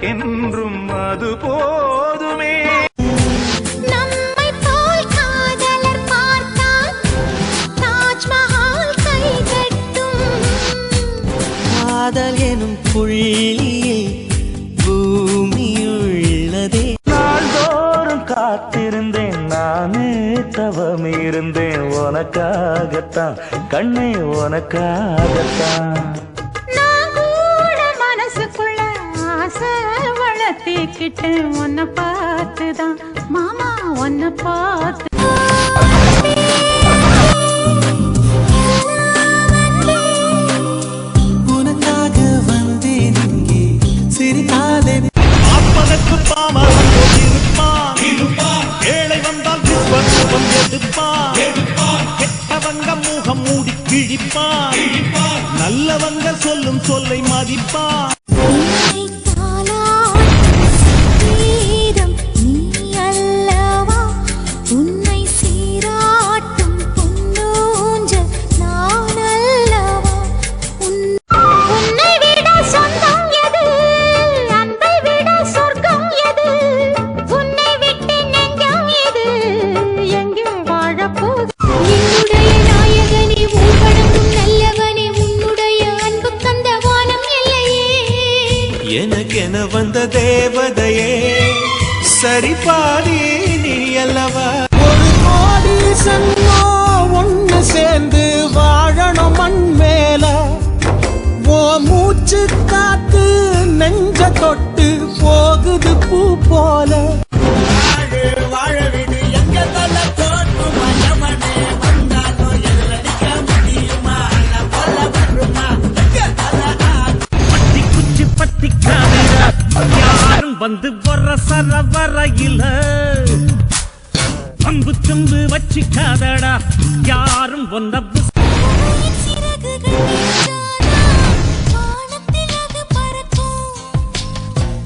எனக்கென்றும் அது போதுமே. நம்மை போல் காதலர் பார்த்தால் தாஜ்மஹால் கை கட்டும். காதல் எனும் புள்ளியில் பூமியுள்ளதே. நாள்தோறும் காத்திருந்தேன், நானே தவம் இருந்தேன் உனக்காகத்தான் கண்ணே, உனக்காகத்தான். நான் கூட மனசுக்குள்ள ஆசை வளர்த்திக்கிட்டேன் உன்னை பார்த்துதான் மாமா, உன்னை பார்த்து. உனக்காக வந்தேன் இங்கே சிரித்தாலே. அப்பதற்கு பாமரன் இருப்பான், ஏழை வந்தால் கிருபம் எடுப்பான், கெட்டவங்க முகம் மூடி கிழிப்பான், நல்லவங்க சொல்லும் சொல்லை மதிப்பான். உன்னை சீராட்டும் பொன்னூஞ்சல் நான் அல்லவா. உன்னை விட சொந்தம் எது, அன்பை விட சொர்க்கம் எது, உன்னை விட்டு நெஞ்சம் எது, எங்கே வாழப்போது. என்னுடைய நாயகனே, ஊர்வலமும் நல்லவனே, உன்னுடைய அன்பு தந்த வானம் இல்லையே. எனக்கென வந்த தேவதையே சரிபாதி நீ அல்லவா. ஒரு கோடி சன்னோ ஒண்ணு சேர்ந்து வாழணும் மண் மேல. ஓ மூச்சு காத்து நெஞ்ச தொட்டு போகுது பூ போல. யாரும் வந்து வர சரவரையில அம்பு தும்பு வச்சுக்காதடா, யாரும் ஒன்ன